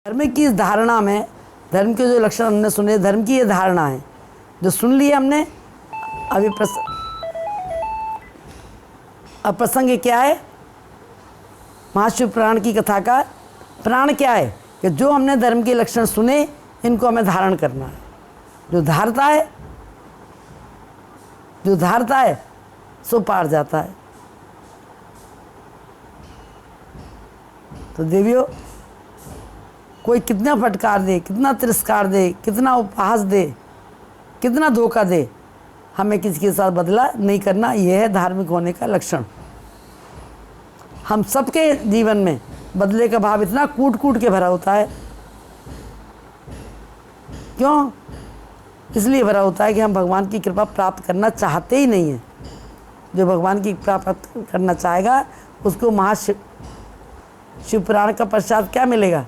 धर्म की इस धारणा में, धर्म के जो लक्षण हमने सुने, धर्म की ये धारणा है जो सुन ली हमने। अभी अब प्रसंग क्या है? महाशिव पुराण की कथा का प्राण क्या है कि जो हमने धर्म के लक्षण सुने इनको हमें धारण करना है। जो धारता है सो पार जाता है। तो देवियों, कोई कितना फटकार दे, कितना तिरस्कार दे, कितना उपहास दे, कितना धोखा दे, हमें किसी के साथ बदला नहीं करना। यह है धार्मिक होने का लक्षण। हम सबके जीवन में बदले का भाव इतना कूट कूट के भरा होता है। क्यों? इसलिए भरा होता है कि हम भगवान की कृपा प्राप्त करना चाहते ही नहीं हैं। जो भगवान की कृपा प्राप्त करना चाहेगा उसको शिव पुराण का पश्चात क्या मिलेगा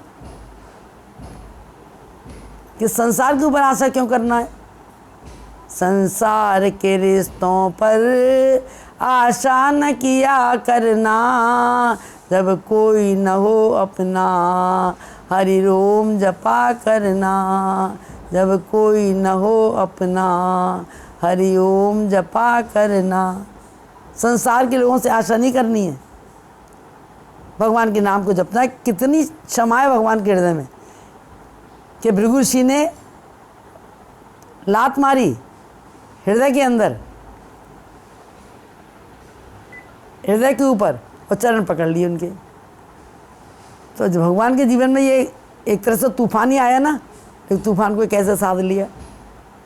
कि संसार के ऊपर आशा क्यों करना है? संसार के रिश्तों पर आशा न किया करना, जब कोई न हो अपना हरि रोम जपा करना। जब कोई न हो अपना हरि ओम जपा करना। संसार के लोगों से आशा नहीं करनी है, भगवान के नाम को जपना है। कितनी क्षमा है भगवान के हृदय में कि भृगु ऋषि ने लात मारी हृदय के अंदर, हृदय के ऊपर, और चरण पकड़ लिए उनके। तो जो भगवान के जीवन में ये एक तरह से तूफान ही आया ना, एक तूफान को कैसे साध लिया।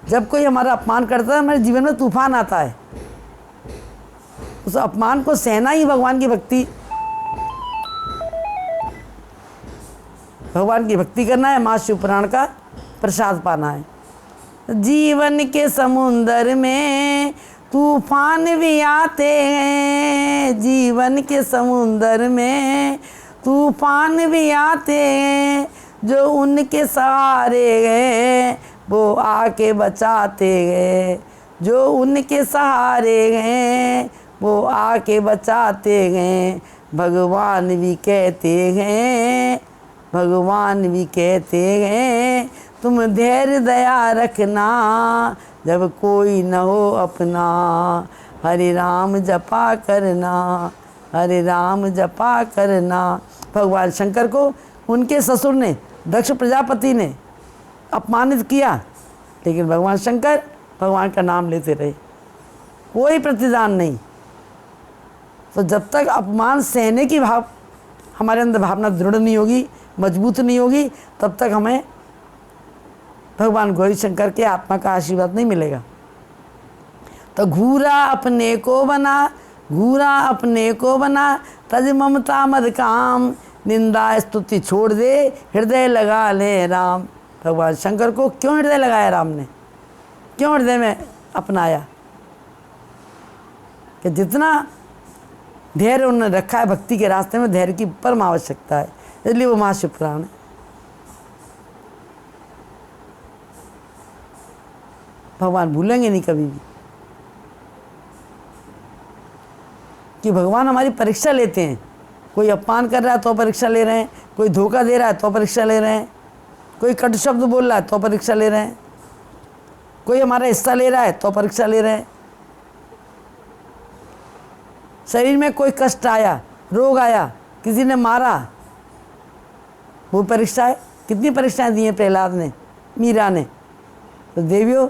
जब कोई हमारा अपमान करता है हमारे जीवन में तूफान आता है। उस अपमान को सहना ही भगवान की भक्ति, भगवान की भक्ति करना है, महाशिव पुराण का प्रसाद पाना है। जीवन के समुंदर में तूफान भी आते हैं, जीवन के समुंदर में तूफान भी आते हैं। जो उनके सहारे हैं वो आके बचाते हैं, जो उनके सहारे हैं वो आके बचाते हैं। भगवान भी कहते हैं, भगवान भी कहते हैं, तुम धैर्य दया रखना, जब कोई न हो अपना हरे राम जपा करना, हरे राम जपा करना। भगवान शंकर को उनके ससुर ने, दक्ष प्रजापति ने अपमानित किया, लेकिन भगवान शंकर भगवान का नाम लेते रहे, कोई प्रतिदान नहीं। तो जब तक अपमान सहने की भाव हमारे अंदर भावना दृढ़ नहीं होगी, मजबूत नहीं होगी, तब तक हमें भगवान गौरी शंकर के आत्मा का आशीर्वाद नहीं मिलेगा। तो घूरा अपने को बना, घूरा अपने को बना, तज ममता मद काम, निंदा स्तुति छोड़ दे, हृदय लगा ले राम। भगवान शंकर को क्यों हृदय लगाया राम ने, क्यों हृदय में अपनाया? कि जितना धैर्य उन्होंने रखा है भक्ति के रास्ते में, धैर्य की परम आवश्यकता है, इसलिए वो महाशिव पुराण है। भगवान भूलेंगे नहीं कभी भी कि भगवान हमारी परीक्षा लेते हैं। कोई अपमान कर रहा है तो परीक्षा ले रहे हैं, कोई धोखा दे रहा है तो परीक्षा ले रहे हैं, कोई कटु शब्द बोल रहा है तो परीक्षा ले रहे हैं, कोई हमारा हिस्सा ले रहा है तो परीक्षा ले रहे हैं। शरीर में कोई कष्ट आया, रोग आया, किसी ने मारा, वो परीक्षा है। कितनी परीक्षाएं दी हैं प्रहलाद ने, मीरा ने। तो देवियों,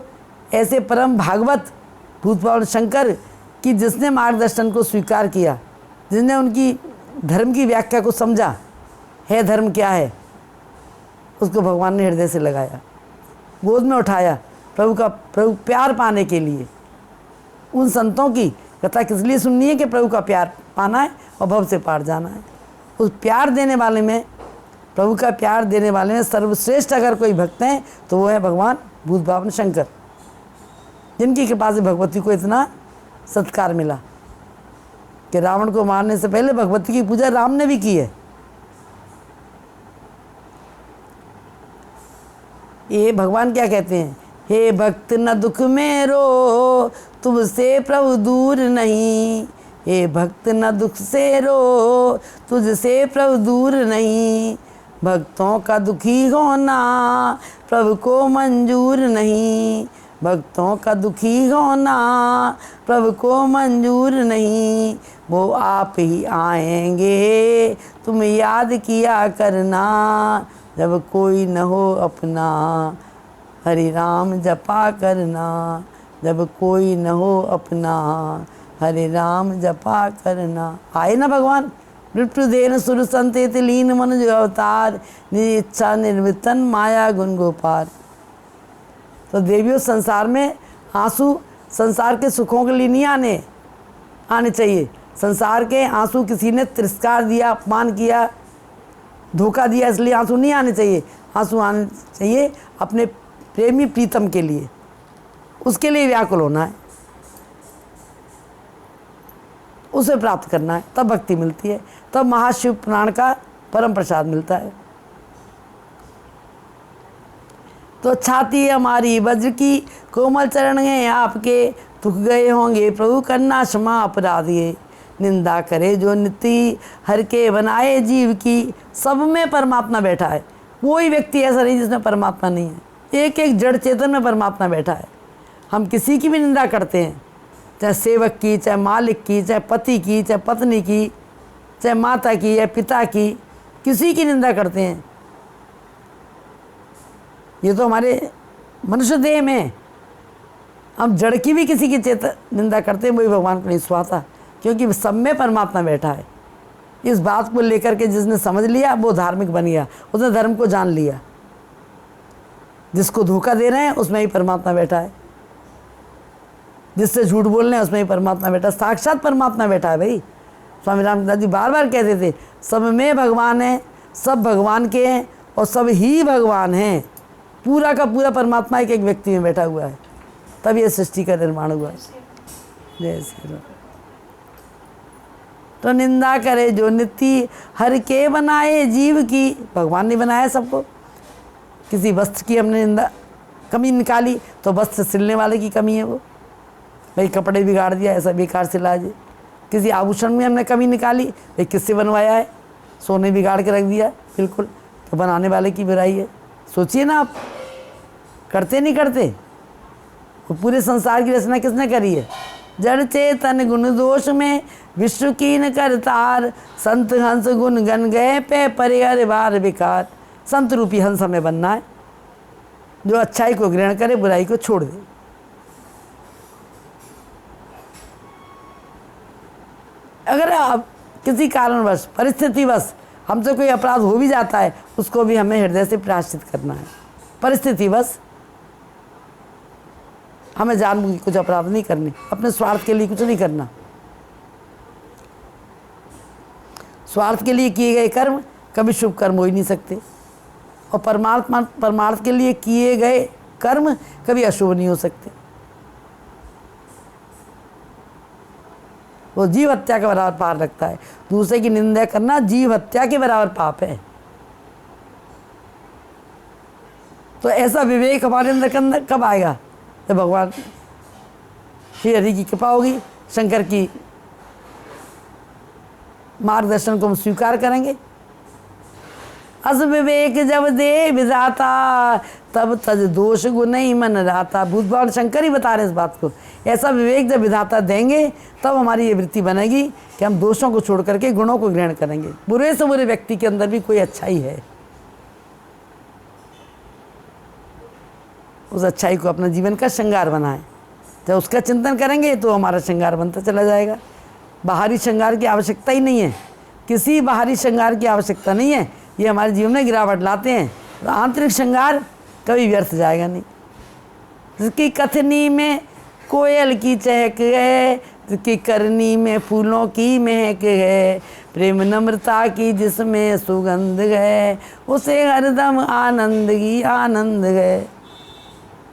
ऐसे परम भागवत भूत पावन शंकर की जिसने मार्गदर्शन को स्वीकार किया, जिसने उनकी धर्म की व्याख्या को समझा, है धर्म क्या है, उसको भगवान ने हृदय से लगाया, गोद में उठाया, प्रभु प्यार पाने के लिए। उन संतों की कथा किस लिए सुननी है कि प्रभु का प्यार पाना है और भव से पार जाना है। उस प्यार देने वाले में, प्रभु का प्यार देने वाले में सर्वश्रेष्ठ अगर कोई भक्त हैं तो वो है भगवान भूत पावन शंकर, जिनकी कृपा से भगवती को इतना सत्कार मिला कि रावण को मारने से पहले भगवती की पूजा राम ने भी की है। ये भगवान क्या कहते हैं, हे भक्त न दुख में रो, तुझसे प्रभु दूर नहीं। हे भक्त न दुख से रो, तुझसे प्रभु दूर नहीं। भक्तों का दुखी होना प्रभु को मंजूर नहीं, भक्तों का दुखी होना प्रभु को मंजूर नहीं। वो आप ही आएंगे तुम याद किया करना, जब कोई न हो अपना हरि राम जपा करना, जब कोई न हो अपना हरे राम जपा करना। आए ना भगवान, मृत्यु देन सुर संतेत लीन मन जो अवतार, निज इच्छा निर्मितन माया गुण गोपार। तो देवियों, संसार में आंसू संसार के सुखों के लिए नहीं आने चाहिए। संसार के आंसू किसी ने तिरस्कार दिया, अपमान किया, धोखा दिया, इसलिए आंसू नहीं आने चाहिए। आंसू आने चाहिए अपने प्रेमी प्रीतम के लिए, उसके लिए व्याकुल होना है, उसे प्राप्त करना है, तब भक्ति मिलती है, तब महाशिव पुराण का परम प्रसाद मिलता है। तो छाती हमारी वज्र की, कोमल चरण हैं आपके, दुख गए होंगे प्रभु करना क्षमा अपराध ये। निंदा करे जो नित्य हर के बनाए जीव की, सब में परमात्मा बैठा है। कोई व्यक्ति ऐसा नहीं जिसमें परमात्मा नहीं है, एक एक जड़ चेतन में परमात्मा बैठा है। हम किसी की भी निंदा करते हैं, चाहे सेवक की, चाहे मालिक की, चाहे पति की, चाहे पत्नी की, चाहे माता की या पिता की, किसी की निंदा करते हैं। ये तो हमारे मनुष्य देह में, हम जड़ की भी किसी की निंदा करते हैं, वही भगवान को नहीं सुहाता, क्योंकि सब में परमात्मा बैठा है। इस बात को लेकर के जिसने समझ लिया वो धार्मिक बन गया, उसने धर्म को जान लिया। जिसको धोखा दे रहे हैं उसमें ही परमात्मा बैठा है, जिससे झूठ बोल रहे हैं उसमें ही परमात्मा बैठा है। साक्षात परमात्मा बैठा है भाई। स्वामी रामदास जी बार बार कहते थे, सब में भगवान है, सब भगवान के हैं और सब ही भगवान हैं। पूरा का पूरा परमात्मा एक एक व्यक्ति में बैठा हुआ है, तब ये सृष्टि का निर्माण हुआ है। जय श्री राम। तो निंदा करे जो नित्य हर के बनाए जीव की, भगवान ने बनाया सबको। किसी वस्त्र की हमने निंदा कमी निकाली तो वस्त्र सिलने वाले की कमी है वो, भाई कपड़े बिगाड़ दिया, ऐसा बेकार सिला जी। किसी आभूषण में हमने कमी निकाली, भाई किससे बनवाया है, सोने बिगाड़ के रख दिया, बिल्कुल, तो बनाने वाले की बुराई है। सोचिए ना आप, करते नहीं करते? वो पूरे संसार की रचना किसने करी है? जड़ चेतन गुण दोष में विश्व कीन करतार, संत हंस गुण गन गए पे परिहर बार विकार। संत रूपी हंस हमें बनना है, जो अच्छाई को ग्रहण करे, बुराई को छोड़ दे। अगर आप किसी कारणवश, परिस्थितिवश हमसे कोई अपराध हो भी जाता है, उसको भी हमें हृदय से प्रायश्चित करना है। परिस्थितिवश हमें जानबूझ कुछ अपराध नहीं करने, अपने स्वार्थ के लिए कुछ नहीं करना। स्वार्थ के लिए किए गए कर्म कभी शुभ कर्म हो ही नहीं सकते, और परमार्थ के लिए किए गए कर्म कभी अशुभ नहीं हो सकते। वो जीव हत्या के बराबर पाप रखता है। दूसरे की निंदा करना जीव हत्या के बराबर पाप है। तो ऐसा विवेक हमारे अंदर कब आएगा? जब भगवान श्री हरि की कृपा होगी, शंकर की मार्गदर्शन को हम स्वीकार करेंगे। अस विवेक जब दे विधाता, तब तज दोष गुण ही मन रहता। भगवान शंकर ही बता रहे हैं इस बात को। ऐसा विवेक जब विधाता देंगे, तब हमारी ये वृत्ति बनेगी कि हम दोषों को छोड़ करके गुणों को ग्रहण करेंगे। बुरे से बुरे व्यक्ति के अंदर भी कोई अच्छाई है, उस अच्छाई को अपना जीवन का श्रृंगार बनाएं। जब उसका चिंतन करेंगे तो हमारा श्रृंगार बनता चला जाएगा। बाहरी श्रृंगार की आवश्यकता ही नहीं है, किसी बाहरी श्रृंगार की आवश्यकता नहीं है। ये हमारे जीवन में गिरावट लाते हैं, तो आंतरिक श्रृंगार कभी व्यर्थ जाएगा नहीं। जिसकी कथनी में कोयल की चहक है, जिसकी करनी में फूलों की महक है, प्रेम नम्रता की जिसमें सुगंध है, उसे हरदम आनंद ही आनंद है।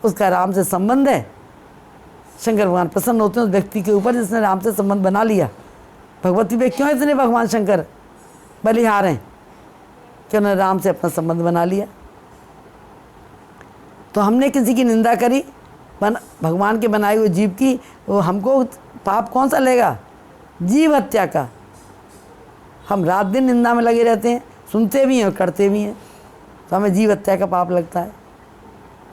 उसका राम से संबंध है। शंकर भगवान प्रसन्न होते हैं उस व्यक्ति के ऊपर जिसने राम से संबंध बना लिया। भगवती पे क्यों इतने भगवान शंकर बलिहार हैं? कि उन्होंने राम से अपना संबंध बना लिया। तो हमने किसी की निंदा करी, भगवान के बनाए हुए जीव की, वो हमको पाप कौन सा लेगा? जीव हत्या का। हम रात दिन निंदा में लगे रहते हैं, सुनते भी हैं और करते भी हैं, तो हमें जीव हत्या का पाप लगता है।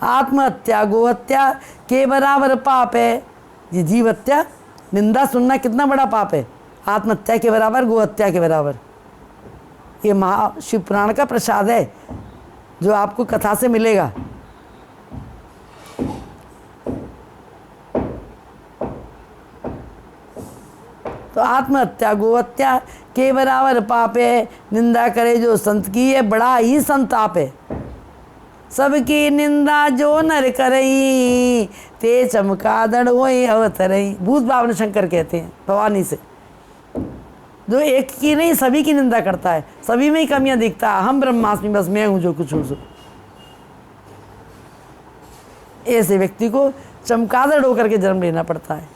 आत्महत्या गोहत्या के बराबर पाप है। ये जीव हत्या, निंदा सुनना कितना बड़ा पाप है, आत्महत्या के बराबर, गोहत्या के बराबर। ये महाशिव पुराण का प्रसाद है जो आपको कथा से मिलेगा। तो आत्महत्या गोहत्या के बराबर पाप है, निंदा करे जो संत की ये बड़ा ही संताप है। सबकी निंदा जो नर करई, ते चमकादड़ होई अवतरई। भूत भावन शंकर कहते हैं भवानी से, जो एक की नहीं सभी की निंदा करता है, सभी में ही कमियां दिखता है। हम ब्रह्मास्मि, बस मैं हूं जो कुछ हूं सो। ऐसे व्यक्ति को चमकादड़ होकर के जन्म लेना पड़ता है।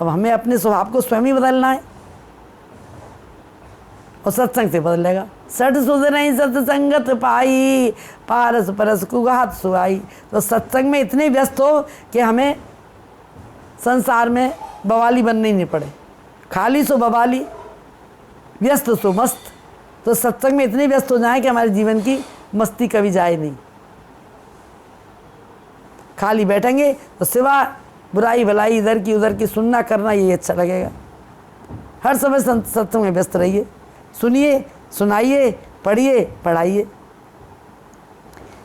अब हमें अपने स्वभाव को स्वयं ही बदलना है और सत्संग से बदलेगा। सठ सुधरई सत्संगत पाई, पारस परस कुगात सुहाई। तो सत्संग में इतने व्यस्त हो कि हमें संसार में बवाली बनने ही नहीं पड़े। खाली सो बवाली, व्यस्त सो मस्त। तो सत्संग में इतने व्यस्त हो जाए कि हमारे जीवन की मस्ती कभी जाए नहीं। खाली बैठेंगे तो सिवा बुराई भलाई इधर की उधर की सुनना करना यही अच्छा लगेगा। हर समय सत्संग में व्यस्त रहिए, सुनिए सुनाइए, पढ़िए पढ़ाइए।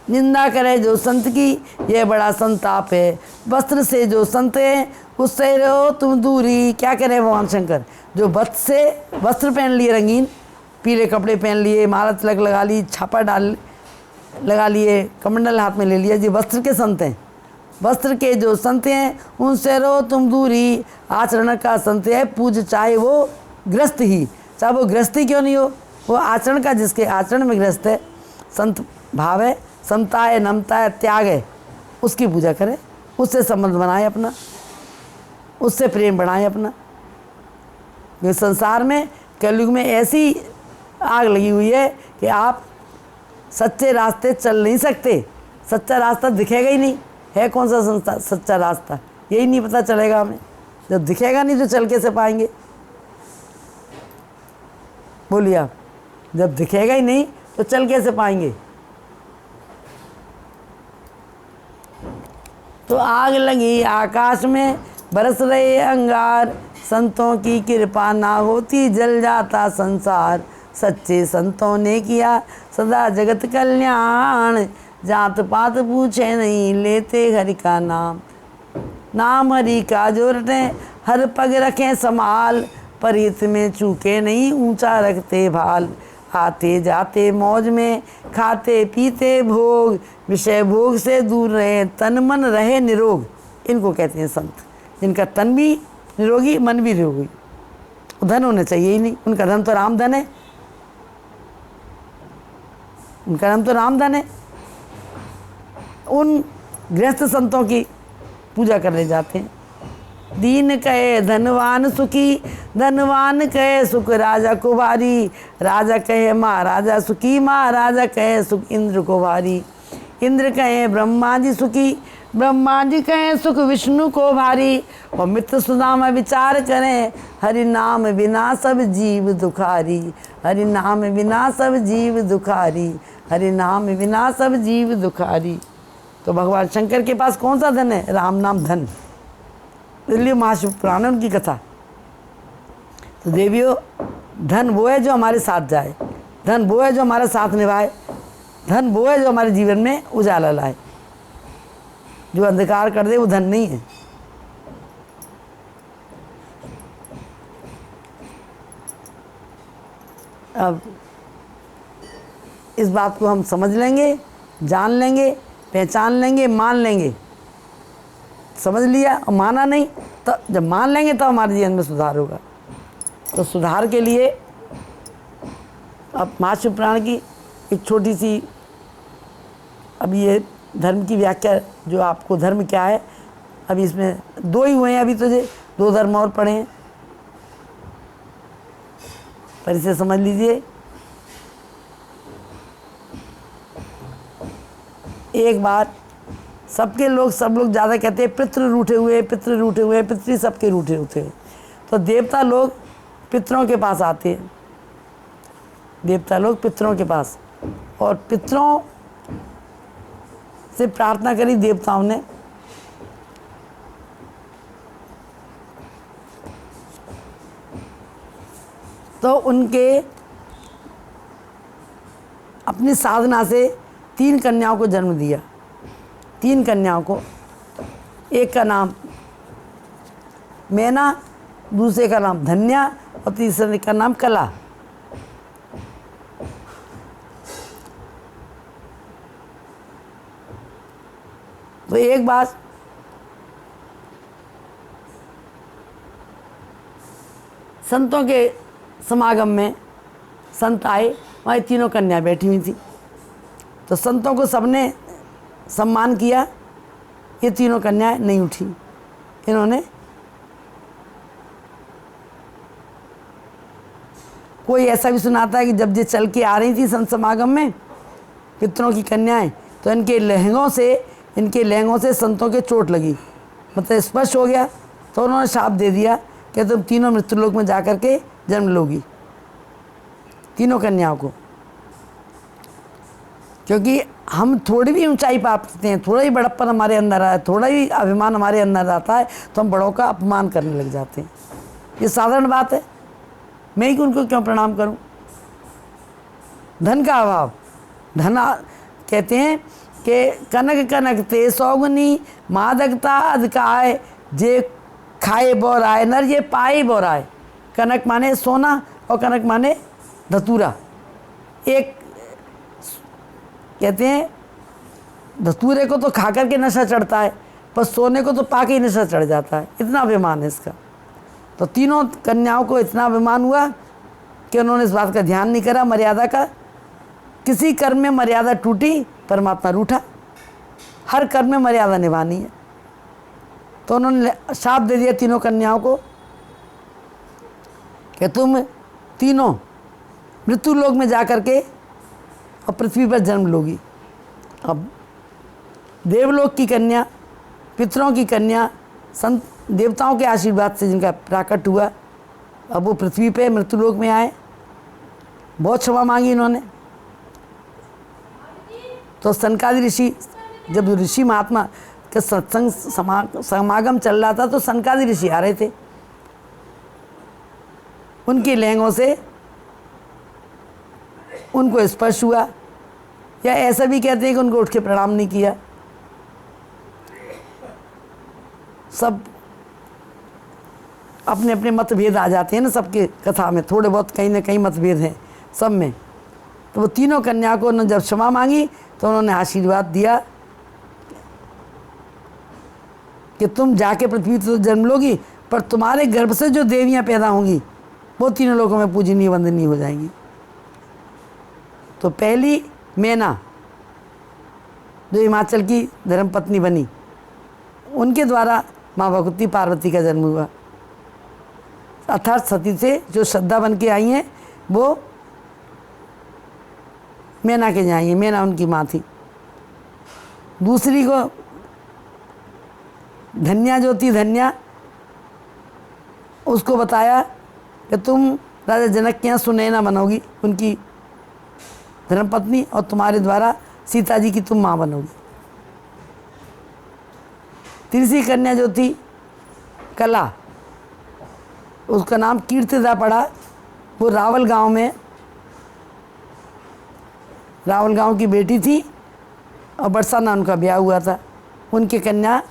निंदा करे जो संत की यह बड़ा संताप है। वस्त्र से जो संत है उससे रहो तुम दूरी। क्या करें भगवान शंकर, जो वस्त्र से वस्त्र पहन लिए, रंगीन पीले कपड़े पहन लिए, माला तिलक लगा ली, छापा लगा लिए, कमंडल हाथ में ले लिया, जी वस्त्र के संत हैं। वस्त्र के जो संत हैं उनसे रहो तुम दूरी। आचरण का संत है पूज चाहे वो ग्रस्त ही, चाहे वो गृहस्थी क्यों नहीं हो, वो आचरण का, जिसके आचरण में गृहस्थ है, संत भाव है, समता है, नमता है, त्याग है, उसकी पूजा करें, उससे संबंध बनाए अपना, उससे प्रेम बढ़ाएं अपना। ये संसार में कलयुग में ऐसी आग लगी हुई है कि आप सच्चे रास्ते चल नहीं सकते। सच्चा रास्ता दिखेगा ही नहीं, है कौन सा सच्चा रास्ता यही नहीं पता चलेगा हमें। जब दिखेगा नहीं तो चल कैसे पाएंगे, बोलिए आप। जब दिखेगा ही नहीं तो चल कैसे पाएंगे। तो आग लगी आकाश में बरस रहे अंगार, संतों की कृपा ना होती जल जाता संसार। सच्चे संतों ने किया सदा जगत कल्याण, जात पात पूछे नहीं लेते हरि का नाम। नाम हरि का जो रटे हर पग रखें संभाल, परित में चूके नहीं ऊंचा रखते भाल। आते जाते मौज में खाते पीते भोग, विषय भोग से दूर रहे तन मन रहे निरोग। इनको कहते हैं संत, जिनका तन भी निरोगी मन भी निरोगी। धन होना चाहिए ही नहीं, उनका धन तो राम धन है, उनका नाम तो राम धन है। उन गृहस्थ संतों की पूजा करने जाते हैं। दीन कहे धनवान सुखी, धनवान कहे सुख राजा को भारी। राजा कहे महाराजा सुखी, महाराजा कहे सुख इंद्र को भारी। इंद्र कहे ब्रह्मा जी सुखी, ब्रह्मा जी कहे सुख विष्णु को भारी। और मित्र सुदामा विचार करें, हरि नाम बिना सब जीव दुखारी। हरि नाम बिना सब जीव दुखारी, हरि नाम बिना सब जीव दुखारी। तो भगवान शंकर के पास कौन सा धन है, राम नाम धन। इसलिए महाशिव पुराण उनकी कथा। तो देवियों, धन वो है जो हमारे साथ जाए, धन वो है जो हमारा साथ निभाए, धन वो है जो हमारे जीवन में उजाला लाए। जो अंधकार कर दे वो धन नहीं है। अब इस बात को हम समझ लेंगे, जान लेंगे, पहचान लेंगे, मान लेंगे। समझ लिया और माना नहीं, तो जब मान लेंगे तब हमारे जीवन में सुधार होगा। तो सुधार के लिए अब महाशिव पुराण की एक छोटी सी, अब ये धर्म की व्याख्या, जो आपको धर्म क्या है, अभी इसमें दो ही हुए हैं, अभी तो दो धर्म और पढ़े हैं, पर इसे समझ लीजिए। एक बार सबके लोग, सब लोग ज़्यादा कहते हैं पितृ रूठे हुए, पितृ रूठे हुए, पितृ सबके रूठे होते हैं। तो देवता लोग पितरों के पास आते हैं, देवता लोग पितरों के पास, और पितरों से प्रार्थना करी देवताओं ने। तो उनके अपनी साधना से 3 कन्याओं को जन्म दिया। 3 कन्याओं को, एक का नाम मैना, दूसरे का नाम धन्या और तीसरे का नाम कला। तो एक बार संतों के समागम में संत आए, वहाँ 3 कन्या बैठी हुई थी। तो संतों को सबने सम्मान किया, ये 3 कन्याएं नहीं उठी। इन्होंने, कोई ऐसा भी सुनाता है कि जब ये चल के आ रही थी संत समागम में पितरों की कन्याएं, तो इनके लहंगों से संतों के चोट लगी, मतलब स्पर्श हो गया। तो उन्होंने शाप दे दिया कि तुम तीनों मृत्युलोक में जा कर के जन्म लोगी, 3 कन्याओं को। क्योंकि हम थोड़ी भी ऊंचाई पाते हैं, थोड़ा ही बड़प्पन हमारे अंदर आए, थोड़ा ही अभिमान हमारे अंदर आता है, तो हम बड़ों का अपमान करने लग जाते हैं। ये साधारण बात है, मैं ही उनको क्यों प्रणाम करूं? धन का अभाव, कहते हैं कि कनक कनक ते सौगुनी मादकता अधकाय, जे खाए बोराय नर ये पाए बोराय। कनक माने सोना और कनक माने धतूरा। एक कहते हैं धतूरे को तो खा कर के नशा चढ़ता है, पर सोने को तो पाके ही नशा चढ़ जाता है, इतना अभिमान है इसका। तो 3 कन्याओं को इतना अभिमान हुआ कि उन्होंने इस बात का ध्यान नहीं करा, मर्यादा का। किसी कर्म में मर्यादा टूटी, परमात्मा रूठा। हर कर्म में मर्यादा निभानी है। तो उन्होंने शाप दे दिया 3 कन्याओं को कि तुम तीनों मृत्यु लोक में जा कर के और पृथ्वी पर जन्म लोगी। अब देवलोक की कन्या, पितरों की कन्या, संत देवताओं के आशीर्वाद से जिनका प्राकट हुआ, अब वो पृथ्वी पे मृत्युलोक में आए। बहुत क्षमा मांगी इन्होंने। तो सनकादि ऋषि, जब ऋषि महात्मा का सत्संग समागम चल रहा था, तो सनकादि ऋषि आ रहे थे। उनके लहंगों से उनको स्पर्श हुआ, या ऐसा भी कहते हैं कि उनको उठ के प्रणाम नहीं किया। सब अपने अपने मतभेद आ जाते हैं ना सबके कथा में, थोड़े बहुत कहीं ना कहीं मतभेद हैं सब में। तो वो 3 कन्या को उन्होंने जब क्षमा मांगी, तो उन्होंने आशीर्वाद दिया कि तुम जाके पृथ्वी तो जन्म लोगी, पर तुम्हारे गर्भ से जो देवियां पैदा होंगी वो 3 लोगों में पूजनीय वंदनीय हो जाएंगी। तो पहली मैना, जो हिमाचल की धर्मपत्नी बनी, उनके द्वारा माँ भगवती पार्वती का जन्म हुआ। अर्थात सती से जो श्रद्धा बन के आई हैं, वो मैना के यहाँ आई हैं। मैना उनकी माँ थी। दूसरी को धन्या जो थी, धन्या, उसको बताया कि तुम राजा जनक के यहाँ सुनैना बनोगी, उनकी धर्मपत्नी, और तुम्हारे द्वारा सीता जी की तुम माँ बनोगी। तीसरी कन्या जो थी कला, उसका नाम कीर्तिदा पड़ा। वो रावल गांव की बेटी थी, और बरसाना उनका ब्याह हुआ था। उनकी कन्या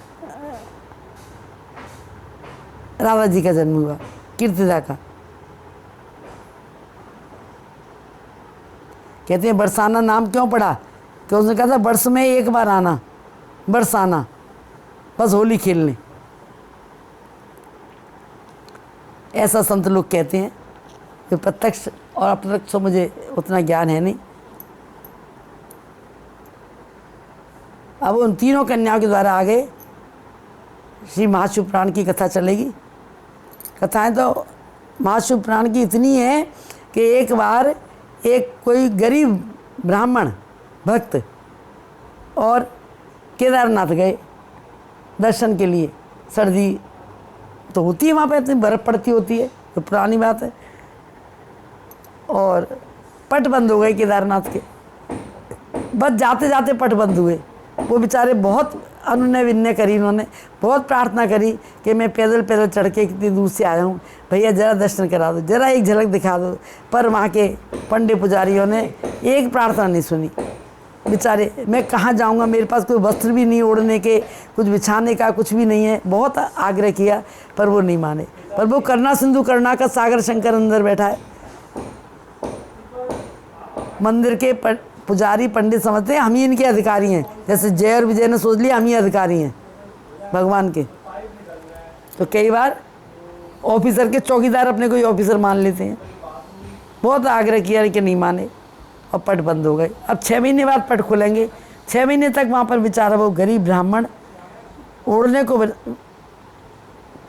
राधा जी का जन्म हुआ, कीर्तिदा का। कहते हैं बरसाना नाम क्यों पड़ा? तो उसने कहा था वर्ष में एक बार आना, बरसाना, बस होली खेलने। ऐसा संत लोग कहते हैं। जो प्रत्यक्ष और अप्रत्यक्ष मुझे उतना ज्ञान है नहीं। अब उन 3 कन्याओं के द्वारा आगे श्री महाशिव पुराण की कथा चलेगी। कथाएं तो महाशिव पुराण की इतनी है कि एक बार एक कोई गरीब ब्राह्मण भक्त और केदारनाथ गए दर्शन के लिए। सर्दी तो होती है वहाँ पे, इतनी बर्फ़ पड़ती होती है, तो पुरानी बात है। और पट बंद हो गए केदारनाथ के, बस जाते जाते पट बंद हुए। वो बेचारे बहुत अनुनय विनय करी, उन्होंने बहुत प्रार्थना करी कि मैं पैदल पैदल चढ़ के कितनी दूर से आया हूँ, भैया ज़रा दर्शन करा दो, ज़रा एक झलक दिखा दो। पर वहाँ के पंडित पुजारियों ने एक प्रार्थना नहीं सुनी। बेचारे, मैं कहाँ जाऊँगा, मेरे पास कोई वस्त्र भी नहीं ओढ़ने के, कुछ बिछाने का कुछ भी नहीं है। बहुत आग्रह किया पर वो नहीं माने। पर वो करुणा सिंधु, करुणा का सागर शंकर अंदर बैठा है। मंदिर के पुजारी पंडित समझते हैं हम ही इनके अधिकारी हैं, जैसे जय और विजय ने सोच लिया हम ही अधिकारी हैं भगवान के। तो कई बार ऑफिसर के चौकीदार अपने को ही ऑफिसर मान लेते हैं। बहुत आग्रह किया लेकिन नहीं माने और पट बंद हो गए। अब 6 महीने बाद पट खुलेंगे। 6 महीने तक वहाँ पर बेचारा वो गरीब ब्राह्मण, ओढ़ने को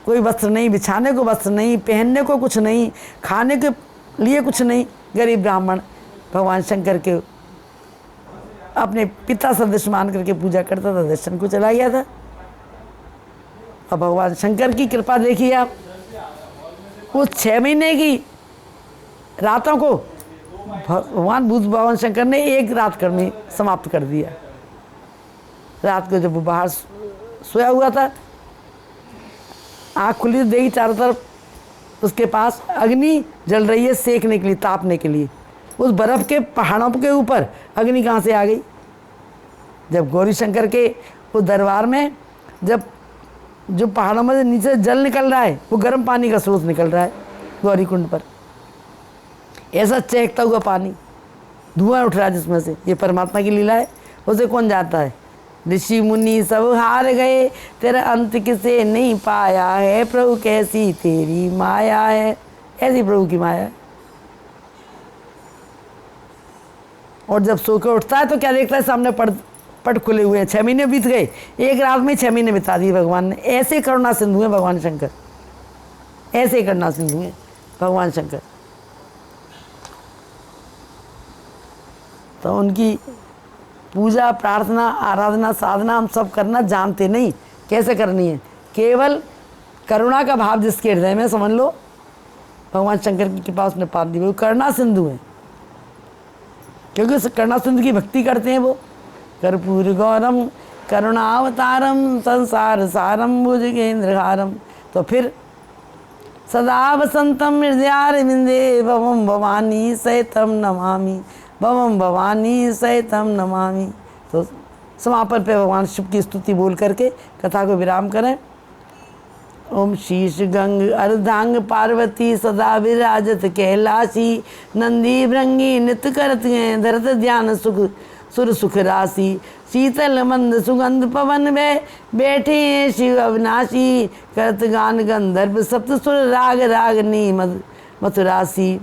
कोई वस्त्र नहीं, बिछाने को वस्त्र नहीं, पहनने को कुछ नहीं, खाने के लिए कुछ नहीं, गरीब ब्राह्मण भगवान शंकर के अपने पिता सदृश मान करके पूजा करता था, दर्शन को चला गया था। अब भगवान शंकर की कृपा देखिए आप, उस 6 महीने की रातों को भगवान बुद्ध भगवान शंकर ने एक रात कर में समाप्त कर दिया। रात को जब वो बाहर सोया हुआ था, आँख खुली तो देखी चारों तरफ उसके पास अग्नि जल रही है, सेकने के लिए, तापने के लिए। उस बर्फ़ के पहाड़ों के ऊपर अग्नि कहाँ से आ गई? जब गौरी शंकर के उस दरबार में जब जो पहाड़ों में नीचे जल निकल रहा है, वो गर्म पानी का स्रोत निकल रहा है गौरी कुंड पर, ऐसा चहकता हुआ पानी, धुआं उठ रहा है जिसमें से। ये परमात्मा की लीला है, उसे कौन जानता है। ऋषि मुनि सब हार गए, तेरा अंत किसे नहीं पाया है, प्रभु कैसी तेरी माया है। ऐसी प्रभु की माया है। और जब सो के उठता है तो क्या देखता है, सामने पट खुले हुए हैं। 6 महीने बीत गए, एक रात में 6 महीने बिता दिए भगवान ने। ऐसे करुणा सिंधु हैं भगवान शंकर, ऐसे करुणा सिंधु हैं भगवान शंकर। तो उनकी पूजा, प्रार्थना, आराधना, साधना हम सब करना जानते नहीं कैसे करनी है। केवल करुणा का भाव जिसके हृदय में, समझ लो भगवान शंकर की कृपा उसने पा दी, वो करुणा सिंधु है। क्योंकि उस करुणा सिंधु की भक्ति करते हैं वो। कर्पूर गौरम करुणावतारम संसार सारम भुजगेंद्रहारम। तो फिर सदा वसंतम हृदयारविंदे भवम भवानी सहितम नमामि, भवम भवानी सहितम नमामि। तो समापन पे भगवान शिव की स्तुति बोल करके कथा को विराम करें। ओम शीश गंग अर्धांग पार्वती सदा विराजत कैलाशी, नंदी भृंगी नित्य करत हैं धरत ध्यान सुख सुर सुख राशि। शीतल मंद सुगंध पवन में बैठे हैं शिव अविनाशी, करत गान गंधर्व सप्त सुर राग रागनी मथुरासी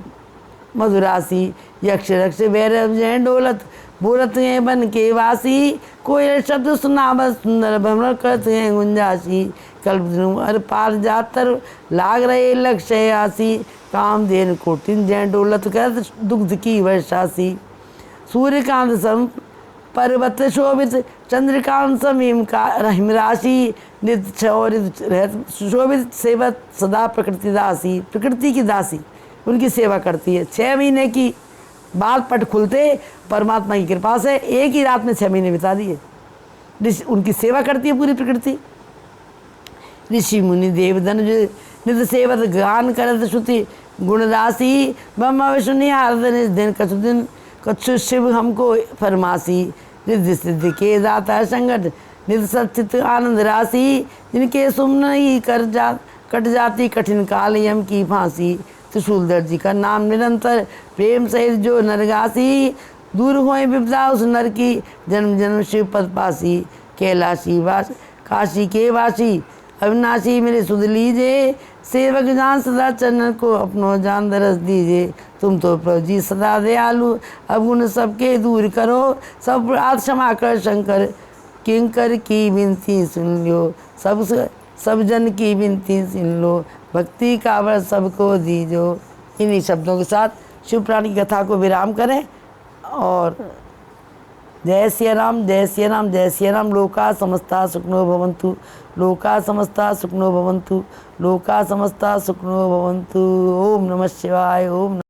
मधुरासी। यक्ष रक्ष भैरव जय डोलत बोलत हैं बन के वासी, कोयल शब्द सुनावत सुंदर भ्रमण करते हैं गुंजासी। कल्प अर पार जातर लाग रहे लक्ष्य आसी, कामधेन कोटिन जय डोलत करत दुग्ध की वर्षासी। सूर्यकांत सम पर्वत शोभित चंद्रकांत समीम का रहिम राशि, नित्य शोभित सेवत सदा प्रकृति दासी। प्रकृति की दासी उनकी सेवा करती है। 6 महीने की बाद पट खुलते परमात्मा की कृपा से एक ही रात में 6 महीने बिता दिए। उनकी सेवा करती है पूरी प्रकृति। ऋषि मुनि देव धनुज नित सेवत गान करत श्रुति गुणदासी, ब्रह्मा विष्णु निहारत निज दिन कछु दिन कछु शिव हमको फरमासी। रिद्धि सिद्धि के दाता संगत नित सचित आनंद राशि, जिनके सुमन ही कट जाती कठिन काल यम की फांसी। त्रिशूलधर जी का नाम निरंतर प्रेम सहित जो नरगासी, दूर होए विपदा उस नर की जन्म जन्म शिव पद पासी। कैलाशी वास काशी के वासी अविनाशी मेरे सुध लीजिए, सेवक जान सदा चरण को अपनो जान दरस दीजिए। तुम तो प्रभु जी सदा दयालु, अवगुण सबके दूर करो, सब अपराध क्षमा कर शंकर किंकर की विनती सुन लो। सब जन की विनती सुन लो, भक्ति का वर सबको दीजो। इन्हीं शब्दों के साथ शिव पुराण की कथा को विराम करें और जय सिया राम, जय सिया राम, जय सिया राम। लोका समस्ता सुखिनो भवन्तु, लोका समस्ता सुखिनो भवन्तु, लोका समस्ता सुखिनो भवन्तु। ओम नमः शिवाय। ओम